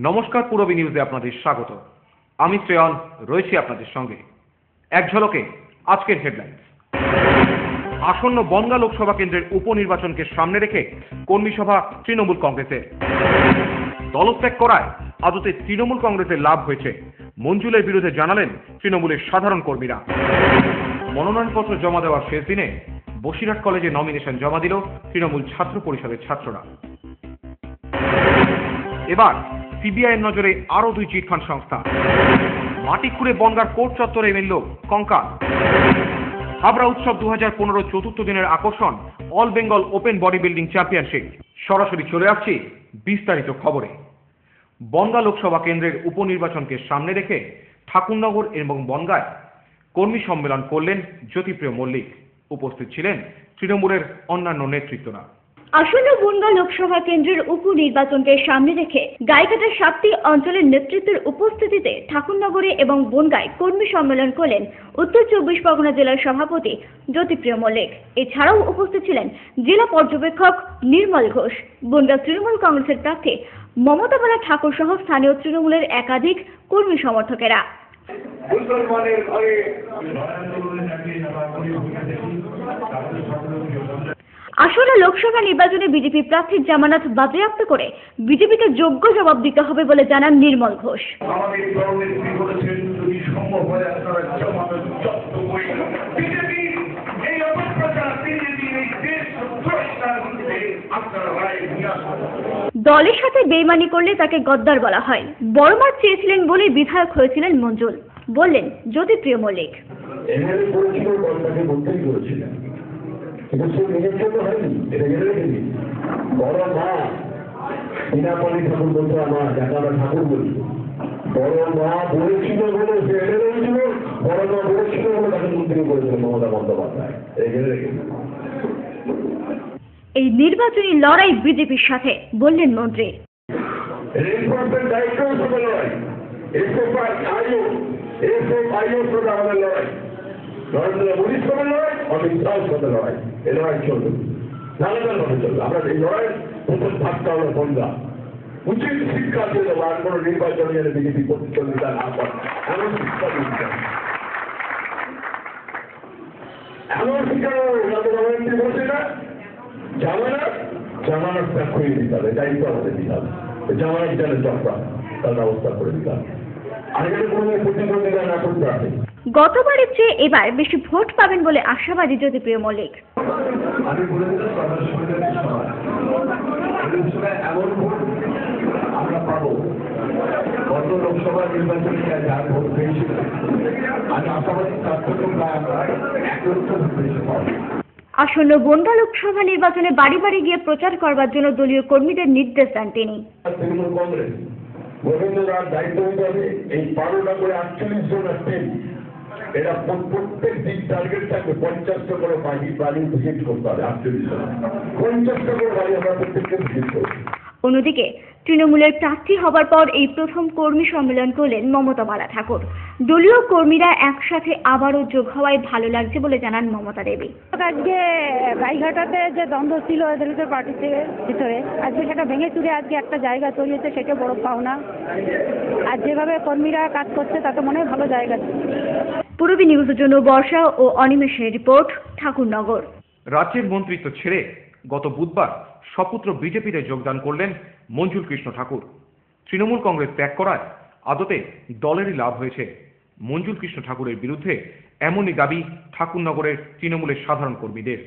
নমস্কার, পূরবী নিউজে আপনাদের স্বাগত। আমি শ্রেয়ন রয়েছি আপনাদের সঙ্গে। এক ঝলকে আজকের হেডলাইন্স। আসন্ন বনগাঁ লোকসভা কেন্দ্রের উপনির্বাচনকে সামনে রেখে কর্মী সভা তৃণমূল কংগ্রেসের। দলত্যাগ করায় আদতে তৃণমূল কংগ্রেসের লাভ হয়েছে, মঞ্জুলের বিরুদ্ধে জানালেন তৃণমূলের সাধারণ কর্মীরা। মনোনয়নপত্র জমা দেওয়ার শেষ দিনে বসিরহাট কলেজে নমিনেশন জমা দিল তৃণমূল ছাত্র পরিষদের ছাত্ররা। এবার সিবিআইয়ের নজরে আরো দুই চিটফান্ড সংস্থা। মাটি খুঁড়ে বনগাঁর কোর্ট চত্বরে মিলল কঙ্কাল। হাবড়া উৎসব 2015 চতুর্থ দিনের আকর্ষণ all Bengal open body building championship. সরাসরি চলে আসছি বিস্তারিত খবরে। বনগাঁ লোকসভা কেন্দ্রের উপনির্বাচনকে সামনে রেখে ঠাকুরনগর এবং বনগাঁয় কর্মী সম্মেলন করলেন জ্যোতিপ্রিয় মল্লিক। উপস্থিত ছিলেন তৃণমূলের অন্যান্য নেতৃত্বরা। আসন্ন বনগাঁ লোকসভা কেন্দ্রের উপনির্বাচনকে সামনে রেখে গাইঘাটার 7টি অঞ্চলের নেতৃত্বের উপস্থিতিতে ঠাকুরনগরে এবং বনগাঁয় কর্মী সম্মেলন করলেন উত্তর 24 পরগনা জেলার সভাপতি জ্যোতিপ্রিয় মল্লিক। এছাড়াও উপস্থিত ছিলেন জেলা পর্যবেক্ষক নির্মল ঘোষ, বনগাঁ তৃণমূল কংগ্রেসের প্রার্থী মমতা বালা ঠাকুর সহ স্থানীয় তৃণমূলের একাধিক কর্মী সমর্থকেরা। আসন্ন লোকসভা নির্বাচনে বিজেপি প্রার্থীর জামানত বাজেয়াপ্ত করে বিজেপিকে যোগ্য জবাব দিতে হবে বলে জানান নির্মল ঘোষ। দলের সাথে বেইমানি করলে তাকে গদ্দার বলা হয়। বড় মাঠ চেয়েছিলেন বলে বিধায়ক হয়েছিলেন মঞ্জুল, বললেন জ্যোতিপ্রিয় মল্লিক। বড় মা বিনাপলি ঠাকুর বলতে আমার যাকে আমরা ঠাকুর বলি, বড় মা বলেছিল বলে সে এনে রয়েছিল, বড় মা বলেছিল বলে তাকে মন্ত্রী করেছিল মমতা বন্দ্যোপাধ্যায়। এই নির্বাচনী লড়াই বিজেপির সাথে, বললেন মন্ত্রী। দায়িত্ব হিসেবে লড়াই, আমাদের লড়াই, নরেন্দ্র মোদীর সাথে লড়াই, অমিত শাহের সাথে লড়াই। এই লড়াই চলবে, নানাভাবে চলবে। আমরা এই লড়াইয়ের প্রথম ভাগটা হলো বনগাঁ। উচিত শিক্ষা দিয়ে দেবো, আর কোনো নির্বাচন যেন বিজেপি প্রতিদ্বন্দ্বিতা না করে এমন শিক্ষা দিতে হবে। এমন শিক্ষা যাতে গভর্নমেন্ট বসে না জামানত ত্যাগ করে দিতে হবে, দায়িত্ব আমাদের দিতে হবে। জামানত যেন চক্রা তার ব্যবস্থা করে দিতে হবে। আগে কোনো প্রতিদ্বন্দ্বিতা না করতে হবে। গতবারের চেয়ে এবার বেশি ভোট পাবেন বলে আশাবাদী জ্যোতিপ্রিয় মল্লিক। আমি বলেছিলাম এমন ভোট আমরা পাবো, গত লোকসভা নির্বাচনে যার ভোট পেয়েছিল আমি আশাবাদী তার থেকে প্রায় আমরা 1 লক্ষ ভোট পেয়েছি পাবো। আসন্ন বনগাঁ লোকসভা নির্বাচনে বাড়ি বাড়ি গিয়ে প্রচার করবার জন্য দলীয় কর্মীদের নির্দেশ দেন তিনি। তৃণমূল কংগ্রেস রবীন্দ্রনাথ দায়িত্ব নিতে হবে। এই 12টা করে 48 জনের টিম, এরা প্রত্যেক দিন টার্গেট থাকবে 50টা করে বাড়ি ভিজিট করতে হবে। 48 জন 50টা করে বাড়ি আমরা প্রত্যেককে ভিজিট করব। অন্যদিকে তৃণমূলের প্রার্থী হবার পর এই প্রথম কর্মী সম্মেলন করলেন মমতা বালা ঠাকুর। দলীয় কর্মীরা একসাথে আবারও যোগ হওয়ায় ভালো লাগছে বলে জানান মমতা দেবী। আজকে গাইঘাটাতে যে দ্বন্দ্ব ছিল এদের পার্টিতে ভিতরে, আজকে সেটা ভেঙে চুরে আজকে একটা জায়গা তৈরি হচ্ছে, সেটা বড় পাওনা। আর যেভাবে কর্মীরা কাজ করছে তাতে মনে হয় ভালো জায়গা। পূরবী নিউজের জন্য বর্ষা ও অনিমেষের রিপোর্ট, ঠাকুরনগর। রাজ্যের মন্ত্রিত্ব ছেড়ে গত বুধবার সপুত্র বিজেপিতে যোগদান করলেন মঞ্জুল কৃষ্ণ ঠাকুর। তৃণমূল কংগ্রেস ত্যাগ করায় আদতে দলেরই লাভ হয়েছে। মঞ্জুল কৃষ্ণ ঠাকুরের বিরুদ্ধে এমনই দাবি ঠাকুরনগরের তৃণমূলের সাধারণ কর্মীদের।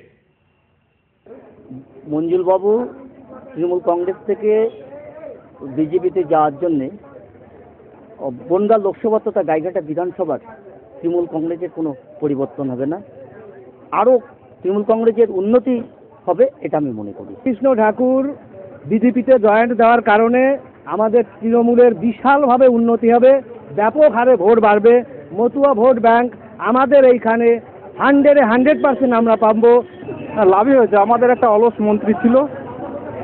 মঞ্জুল বাবু তৃণমূল কংগ্রেস থেকে বিজেপিতে যাওয়ার জন্যে বনগাঁ লোকসভা তথা গাইঘাটা বিধানসভার তৃণমূল কংগ্রেসের কোনো পরিবর্তন হবে না, আরও তৃণমূল কংগ্রেসের উন্নতি হবে, এটা আমি মনে করি। কৃষ্ণ ঠাকুর বিজেপিতে জয়েন্ট দেওয়ার কারণে আমাদের তৃণমূলের বিশালভাবে উন্নতি হবে, ব্যাপক হারে ভোট বাড়বে। মতুয়া ভোট ব্যাংক আমাদের এইখানে 100% আমরা পাবো। লাভই হয়েছে। আমাদের একটা অলস মন্ত্রী ছিল,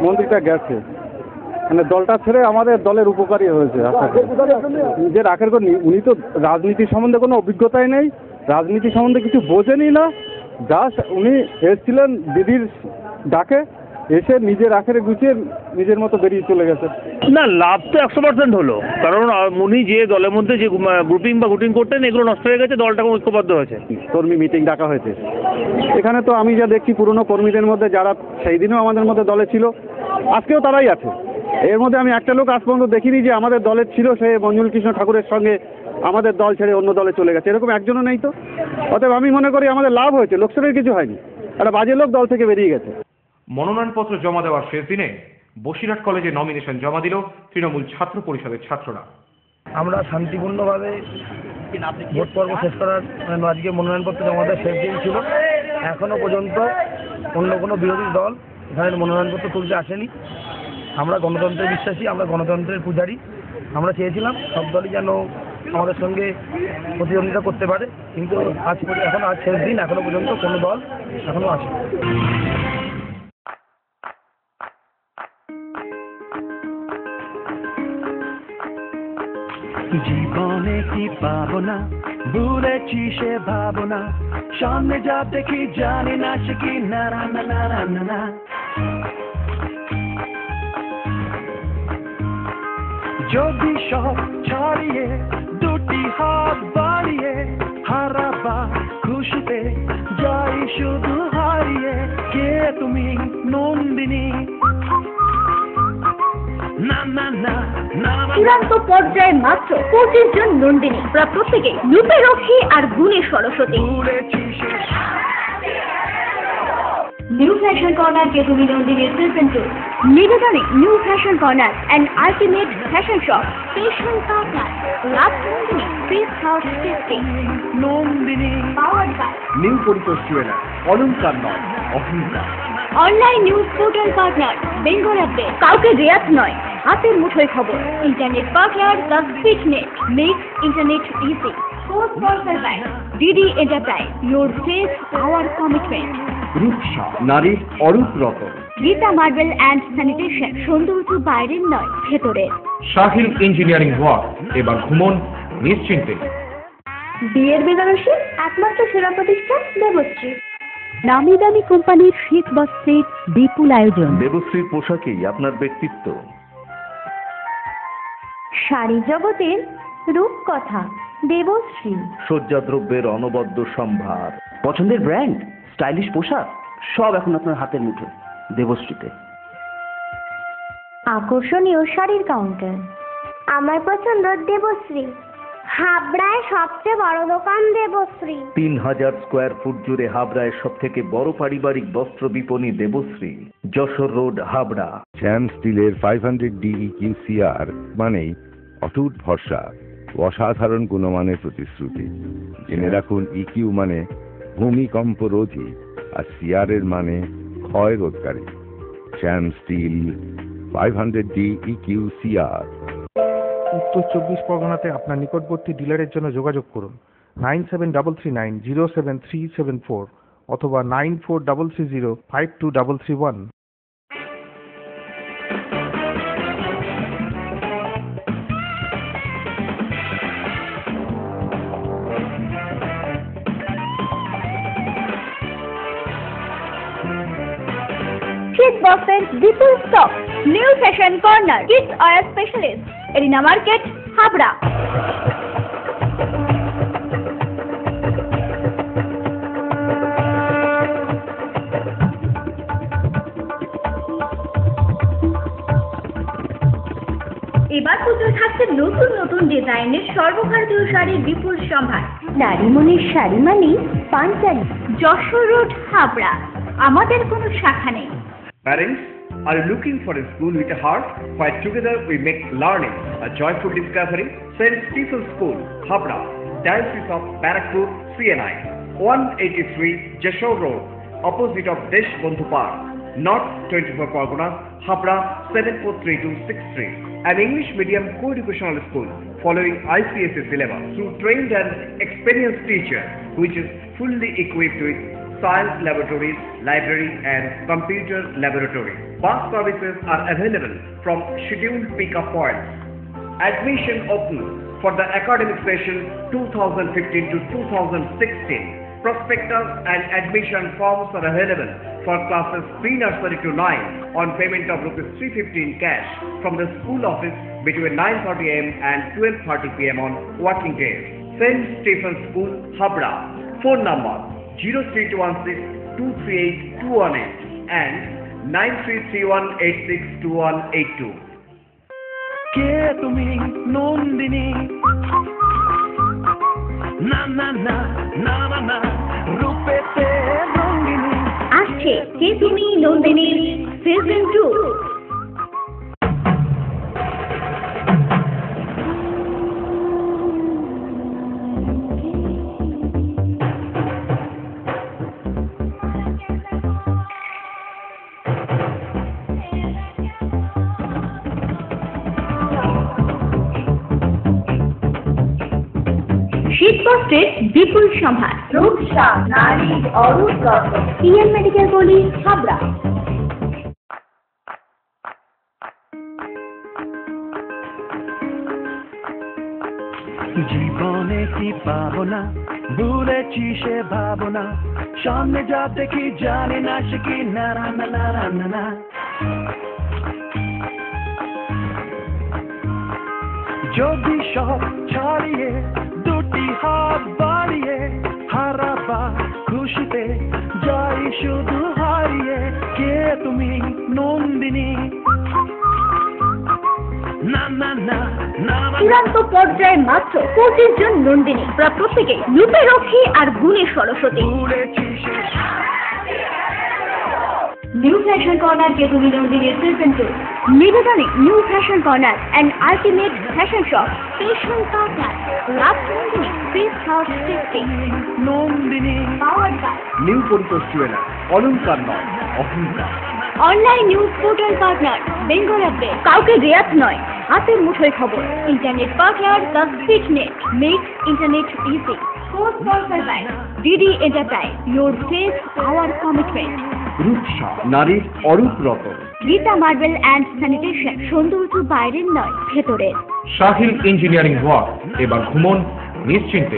মন্ত্রীটা গেছে, মানে দলটা ছেড়ে আমাদের দলের উপকারী হয়েছে। নিজের আখের উনি তো রাজনীতি সম্বন্ধে কোনো অভিজ্ঞতাই নেই, রাজনীতি সম্বন্ধে কিছু বোঝেনি না। জাস্ট উনি এসেছিলেন দিদির ডাকে, এসে নিজের আখেরে গুছিয়ে নিজের মতো বেরিয়ে চলে গেছে। না, লাভ তো 100% হলো, কারণ উনি যে দলের মধ্যে যে গ্রুপিং করতেন এগুলো নষ্ট হয়ে গেছে, দলটা ঐক্যবদ্ধ হয়েছে। কর্মী মিটিং ডাকা হয়েছে, এখানে তো আমি যা দেখছি পুরনো কর্মীদের মধ্যে যারা সেই দিনও আমাদের মধ্যে দলে ছিল, আজকেও তারাই আছে। এর মধ্যে আমি একটা লোক আজ পর্যন্ত দেখিনি যে আমাদের দলের ছিল সে মঞ্জুল কৃষ্ণ ঠাকুরের সঙ্গে আমাদের দল ছেড়ে অন্য দলে চলে গেছে, এরকম একজনও নেই। তো অতএব আমি মনে করি আমাদের লাভ হয়েছে, লোকসভার কিছু হয়নি, একটা বাজে লোক দল থেকে বেরিয়ে গেছে। মনোনয়নপত্র জমা দেওয়ার শেষ দিনে বসিরহাট কলেজে নমিনেশন জমা দিল তৃণমূল ছাত্র পরিষদের ছাত্ররা। আমরা শান্তিপূর্ণভাবে ভোট পর্ব শেষ করার আজকে মনোনয়নপত্র জমা দেওয়ার শেষ দিন ছিল। এখনো পর্যন্ত অন্য কোনো বিরোধী দল এখানে মনোনয়নপত্র তুলতে আসেনি। আমরা গণতন্ত্রে বিশ্বাসী, আমরা গণতন্ত্রের পূজারী। আমরা চেয়েছিলাম সব দলই যেন আমাদের সঙ্গে প্রতিদ্বন্দ্বিতা করতে পারে, কিন্তু আজ শেষ দিন, এখনো পর্যন্ত কোনো দল এখনো আসেনি। জীবনে কি পাবো না, ভুলেছি সে ভাবনা, সামনে যা দেখি জানি না সে কি না না না না না না। যদি সব ছাড়িয়ে দুটি হাত বাড়িয়ে হারাবা খুশিতে যাই শুধু হারিয়ে, কে তুমি নন্দিনী? না না না না না। চূড়ান্ত পর্যায়ে মাত্র 25 জন নন্দিনী, প্রত্যেকে রূপে রক্ষী আর গুণে সরস্বতী। নিউ ফ্যাশন কর্নার কে তুমি নন্দিনীর সিজন 2 নিবেদনে new fashion corner and ultimate fashion shop special partner রাত Nandini fish house tasting Nandini powered by new Paritosh jeweller, অলংকার নয় অহংকার। Online news portal partner Bengal update, কাউকে রেয়াত নয় হাতের মুঠোয় খবর। Internet partner the Speaknet, makes internet easy. Course sponsor by DD enterprise, your face our commitment. রূপসা নারীর অরূপ রতন। গীতা মার্বেল অ্যান্ড স্যানিটেশন, সৌন্দর্য বাইরের নয় ভেতরের। শাহিল ইঞ্জিনিয়ারিং ওয়ার্ক, এবার ঘুমন নিশ্চিন্তে। বিয়ের বেনারসি একমাত্র সেরা প্রতিষ্ঠান দেবশ্রী। নামি দামি কোম্পানির শীত বস্ত্রের বিপুল আয়োজন। দেবশ্রীর পোশাকেই আপনার ব্যক্তিত্ব। শাড়ি জগতের রূপকথা দেবশ্রী। সজ্জাদ্রব্যের অনবদ্য সম্ভার, পছন্দের ব্র্যান্ড, স্টাইলিশ পোশাক, সব এখন আপনার হাতের মুঠোয় দেবশ্রীতে। আকর্ষণীয় শাড়ির কাউন্টার। আমার পছন্দ দেবশ্রী। হাবড়ায় সবচেয়ে বড় দোকান দেবশ্রী। 3000 স্কোয়ার ফুট জুড়ে হাবড়ায় সব থেকে বড় পারিবারিক বস্ত্র বিপণী দেবশ্রী, যশোর রোড, হাবড়া। শ্যাম স্টিলের 500D EQCR মানেই অটুট ভরসা, অসাধারণ গুণমানের প্রতিশ্রুতি। জেনে রাখুন, ইকিউ মানে ভূমিকম্প রোধী আর CR এর মানে ক্ষয় রোধকারী। শ্যাম স্টিল 500D EQCR। উত্তর 24 পরগনাতে আপনার নিকটবর্তী ডিলারের জন্য যোগাযোগ করুন 9733907374 অথবা 9433052331। শীত বস্ত্রের বিপুল stock, new fashion corner, kids wear specialist, arena market, Habra. এবার পুজোয় থাকছে নতুন নতুন ডিজাইনের সর্বভারতীয় শাড়ির বিপুল সম্ভার। নারী মনের শাড়ি মানে পাঞ্জাবি। যশোর রোড, হাবড়া। আমাদের কোনো শাখা নেই। Parents, are you looking for a school with a heart? Where together we make learning a joyful discovery? St. Stephen's School, Habra, Diocese of Barakpur, CNI, 183 Jashore Road, opposite of Desh Bondhu Park, North 24 Pargana, Habra 743263. An English medium co-educational school following ICSE syllabus through trained and experienced teacher, which is fully equipped with science laboratories, library and computer laboratory. Bus services are available from scheduled pick-up points. Admission open for the academic session 2015 to 2016. Prospectus and admission forms are available for classes pre-nursery to 9 on payment of ₹315 cash from the school office between 9:30 am and 12:30 pm on working days. St. Stephen's School, Habra. Phone number 03216-238-218 and 9331862182. কে তুমি নন্দিনী না না না না না না রূপেতে রঙ্গিনী আসছে কে তুমি Nandini season 2। শীতবস্ত্রের বিপুল সম্ভার, রূপসা নারী অরূপ রত্ন, পিএম মেডিকেল কলেজ, হাবড়া। জীবনে কি পাবো না, ভুলেছি সে ভাবনা, সামনে যা দেখি জানি না সে কি না না না না না না। যদি সব ছাড়িয়ে দুটি হাত বাড়িয়ে হারাবা খুশিতে যাই শুধু হারিয়ে, কে তুমি নন্দিনী না না না না। চূড়ান্ত পর্যায়ে মাত্র 25 জন নন্দিনী, প্রত্যেকে রূপে রক্ষী আর গুণে সরস্বতী। নিউ ফ্যাশন কর্নার কে তুমি নন্দিনী সিজন 2 নিবেদনে new fashion corner and ultimate fashion shop, special partner Raj Nandini face house tasting, Nandini powered by new Paritosh jeweller, অলংকার নয় অহংকার। Online news portal partner Bengal update, কাউকে রেয়াত নয় হাতের মুঠোয় খবর। Internet partner the Speaknet, makes internet easy. Co-sponsored by DD enterprise, your face our commitment. রূপসা নারীর অরূপ রতন। গীতা মার্বেল অ্যান্ড স্যানিটেশন, সৌন্দর্য বাইরের নয় ভেতরের। সাহিল ইঞ্জিনিয়ারিং ওয়ার্ক, এবার ঘুমন নিশ্চিন্তে।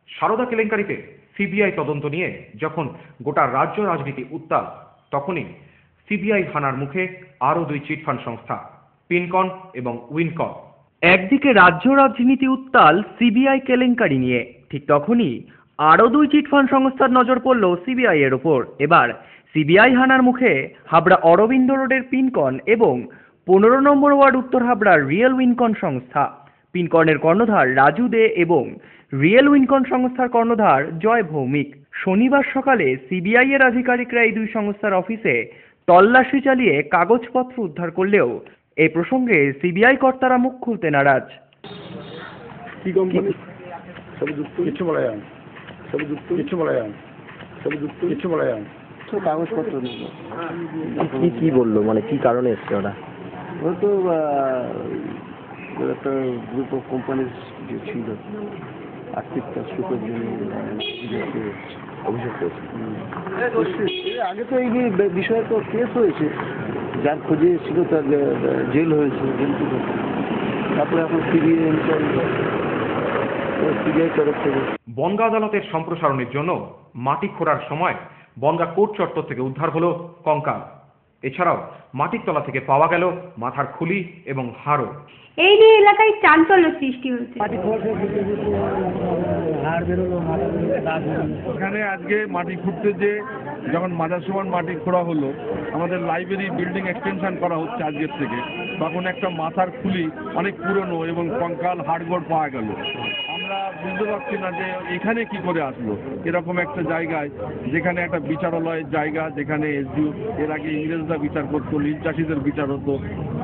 সারদা কেলেঙ্কারিতে সিবিআই তদন্ত নিয়ে যখন গোটা রাজ্য রাজনীতি উত্তাল, তখনই সিবিআই হানার মুখে আরও 2 চিটফান্ড সংস্থা, পিনকন এবং উইনকন। একদিকে রাজ্য রাজনীতি উত্তাল সিবিআই কেলেঙ্কারি নিয়ে, ঠিক তখনই আরও 2 চিটফান্ড সংস্থার নজর পড়ল সিবিআই এর ওপর। এবার সিবিআই হানার মুখে হাবড়া অরবিন্দ রোডের পিনকন এবং 15 নম্বর ওয়ার্ড উত্তর হাবড়ার রিয়েল উইনকন সংস্থা। পিনকনের কর্ণধার রাজু দে এবং রিয়েল উইনকন সংস্থার কর্ণধার জয় ভৌমিক। শনিবার সকালে সিবিআই এর আধিকারিকরা এই 2 সংস্থার অফিসে তল্লাশি চালিয়ে কাগজপত্র উদ্ধার করলেও এই প্রসঙ্গে সিবিআই কর্তারা মুখ খুলতে নারাজ। কি কোম্পানি কিছু বলা যায় কিছু বলা যায় কিছু বলা যায় কাগজপত্র কি বললো, মানে কি কারণে এসছে ওরা? ও তো একটা গ্রুপ অফ কোম্পানিজ যে ছিল আর্থিক সুখের জন্য অভিযোগ করেছে। আগে তো এই বিষয়ে তো কেস হয়েছে, যার খোঁজে ছিল তার জেল হয়েছে, জেল থেকে তারপরে এখন সিবিআই তরফ থেকে। বনগাঁ আদালতের সম্প্রসারণের জন্য মাটি খোঁড়ার সময় বনগাঁ কোর্ট চত্বর থেকে উদ্ধার হলো কঙ্কাল। এছাড়াও মাটির তলা থেকে পাওয়া গেল মাথার খুলি এবং হাড়ও। এই নিয়ে এলাকায় চাঞ্চল্য সৃষ্টি হয়েছে। এখানে আজকে মাটি খুঁড়তে যে যখন মাজার সমান মাটি খোঁড়া হলো, আমাদের লাইব্রেরি বিল্ডিং এক্সটেনশন করা হচ্ছে আজকের থেকে, তখন একটা মাথার খুলি অনেক পুরনো এবং কঙ্কাল হাড়গোড় পাওয়া গেল। আমরা বুঝতে পারছি না যে এখানে কি করে আসলো এরকম একটা জায়গায়, যেখানে একটা বিচারালয়ের জায়গা, যেখানে এসডিও এর আগে ইংরেজরা বিচার করতো, নীল চাষিদের বিচার হতো।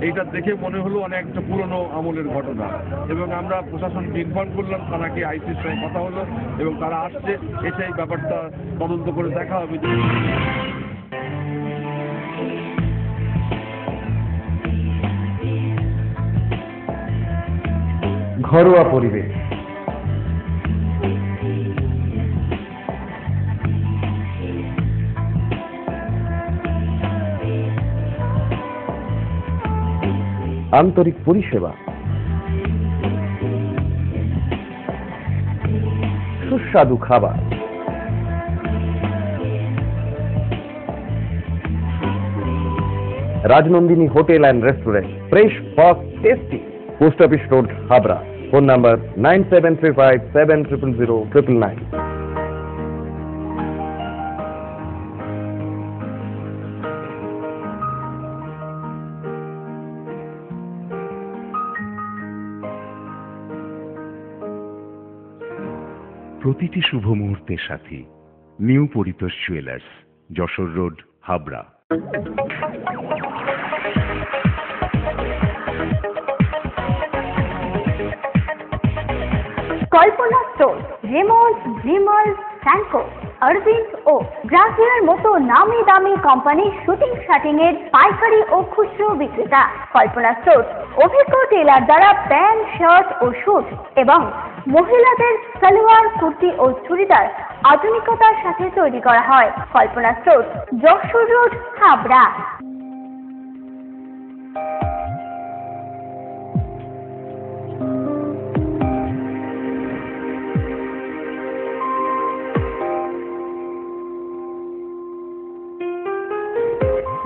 এইটা দেখে মনে হলো অনেকটা পুরনো আমলের ঘটনা, এবং আমরা প্রশাসনকে ইনফর্ম করলাম, তারাকে আইসির সঙ্গে কথা হলো এবং তারা আসছে, এসে এই ব্যাপারটা তদন্ত করে দেখা হবে। ঘরোয়া পরিবেশ, আন্তরিক পরিষেবা, সুস্বাদু খাবার। Rajnandini hotel and restaurant, fresh, fast, tasty. Post office road, Habra. Phone number 9735700099। প্রতিটি শুভ মুহূর্তের সাথী new Paritosh jewellers, Jessore road, Habra. Kalpana store, Raymond, Vimal, Franco, Arvind ও ব্রাজিলের মতো নামি দামি কোম্পানির শুটিং শাটিং এর পাইকারি ও খুচরো বিক্রেতা। কল্পনা স্টোর অভিজ্ঞ টেলার দ্বারা প্যান্ট, শার্ট ও স্যুট এবং মহিলাদের সালোয়ার, কুর্তি ও চুড়িদার আধুনিকতার সাথে তৈরি করা হয়। Kalpana store, Jessore road, Habra.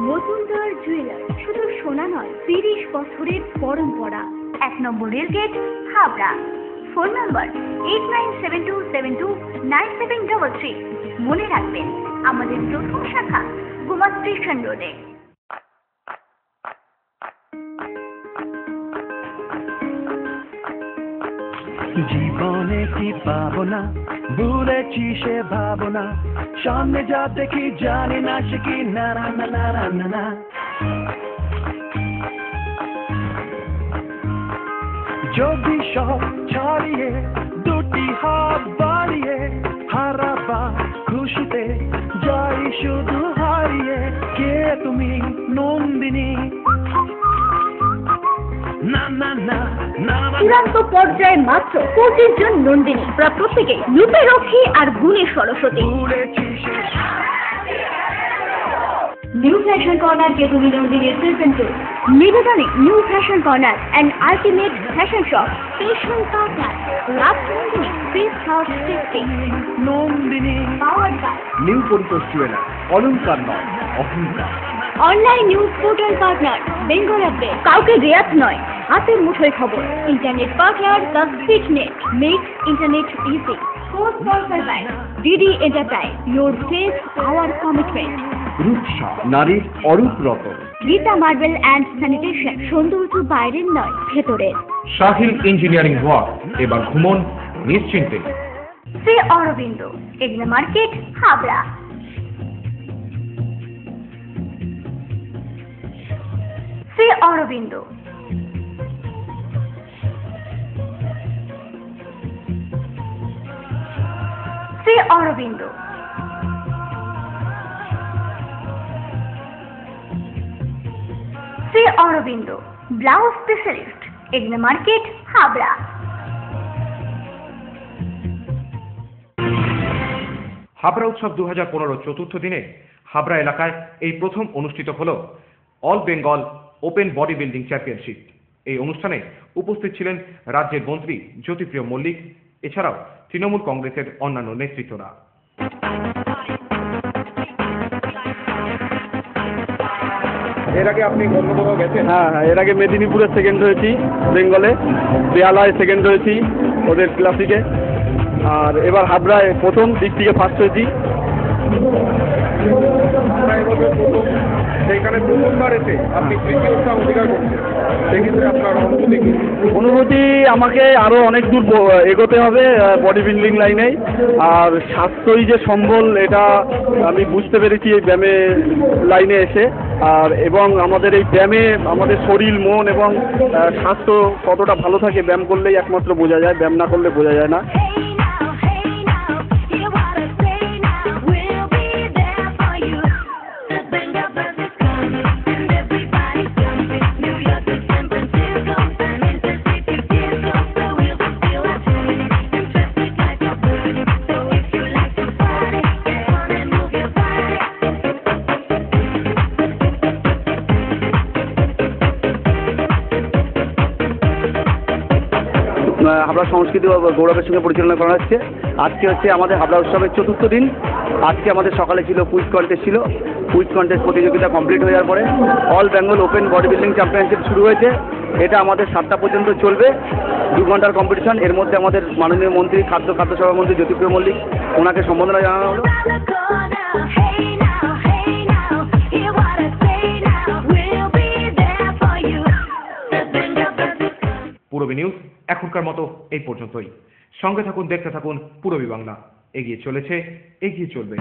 Majumdar jeweller শুধু সোনা নয়, 30 বছরের পরম্পরা। 1 নম্বর রেলগেট, হাবড়া। Phone number 8972729733। মনে রাখবেন, আমাদের প্রথম শাখা গোমা স্টেশন রোডে। জীবনে কি পাবো না, ভুলেছি সে ভাবনা, সামনে যা দেখি জানি না সে কি না না না না না না। যদি সব ছাড়িয়ে দুটি হাত বাড়িয়ে হারাবা খুশিতে যাই শুধু হারিয়ে, কে তুমি নন্দিনী? না না না না। চূড়ান্ত পর্যায়ে মাত্র 25 জন নন্দিনী, প্রত্যেকে রূপে রক্ষী আর গুণে সরস্বতী। নিউ ফ্যাশন কর্নার কেতুনি নন্দিনী প্রেজেন্ট নিবেদনে new fashion corner and ultimate fashion shop, special partner Rajnandini face house tasting, Nandini powered by new Paritosh jeweller, অলংকার নয় অহংকার। Online news portal partner Bengal update, কাউকে রেয়াত নয়, হাতের মুঠোয় খবর। Internet partner the speed net, makes internet easy. Co-sponsored by DD enterprise, your face our commitment. রূপসা, নারীর অরূপ রতন। গীতা মার্বেল অ্যান্ড স্যানিটেশন, সৌন্দর্য বাইরের নয় ভেতরের। শাহিল ইঞ্জিনিয়ারিং ওয়ার্ক, এবার ঘুমন নিশ্চিন্তে। Shri Arvind, Egla market, Habra. Shri Arvind, Shri Arvind. Shri Arvind blouse specialist, Egla market, Habra. Habra উৎসব 2015 চতুর্থ দিনে হাবড়া এলাকায় এই প্রথম অনুষ্ঠিত হল all Bengal open body building championship. এই অনুষ্ঠানে উপস্থিত ছিলেন রাজ্যের মন্ত্রী জ্যোতিপ্রিয় মল্লিক, এছাড়াও তৃণমূল কংগ্রেসের অন্যান্য নেতৃত্বরা। এর আগে আপনি অন্য কোথাও গেছেন? হ্যাঁ, এর আগে মেদিনীপুরে সেকেন্ড হয়েছি, বেঙ্গলে বেহালায় সেকেন্ড হয়েছি ওদের ক্লাসিকে, আর এবার হাবড়ায় প্রথম দিক থেকে ফার্স্ট হয়েছি। সেখানে প্রথমবার এসে আপনি তৃতীয় স্থান অধিকার করছেন, সেক্ষেত্রে আপনার অনুভূতি কি? অনুভূতি, আমাকে আরও অনেক দূর এগোতে হবে বডি বিল্ডিং লাইনেই, আর স্বাস্থ্যই যে সম্বল এটা আমি বুঝতে পেরেছি এই ব্যায়ামের লাইনে এসে। আর এবং আমাদের এই ব্যায়ামে আমাদের শরীর, মন এবং স্বাস্থ্য কতটা ভালো থাকে ব্যায়াম করলেই একমাত্র বোঝা যায়, ব্যায়াম না করলে বোঝা যায় না। হাবড়া সংস্কৃতি ও গৌরবের সঙ্গে পরিচালনা করা হচ্ছে। আজকে হচ্ছে আমাদের হাবড়া উৎসবের 4র্থ দিন। আজকে আমাদের সকালে ছিল কুইজ কন্টেস্ট, কুইজ কন্টেস্ট প্রতিযোগিতা কমপ্লিট হয়ে যাওয়ার পরে all Bengal open body building championship শুরু হয়েছে। এটা আমাদের 7টা পর্যন্ত চলবে, 2 ঘন্টার কম্পিটিশন। এর মধ্যে আমাদের মাননীয় মন্ত্রী খাদ্য সভামন্ত্রী জ্যোতিপ্রিয় মল্লিক, ওনাকে সম্বোধনা জানানো হলো। পূরবী নিউজ এখনকার মতো এই পর্যন্তই। সঙ্গে থাকুন, দেখতে থাকুন পূরবী বাংলা। এগিয়ে চলেছে, এগিয়ে চলবে।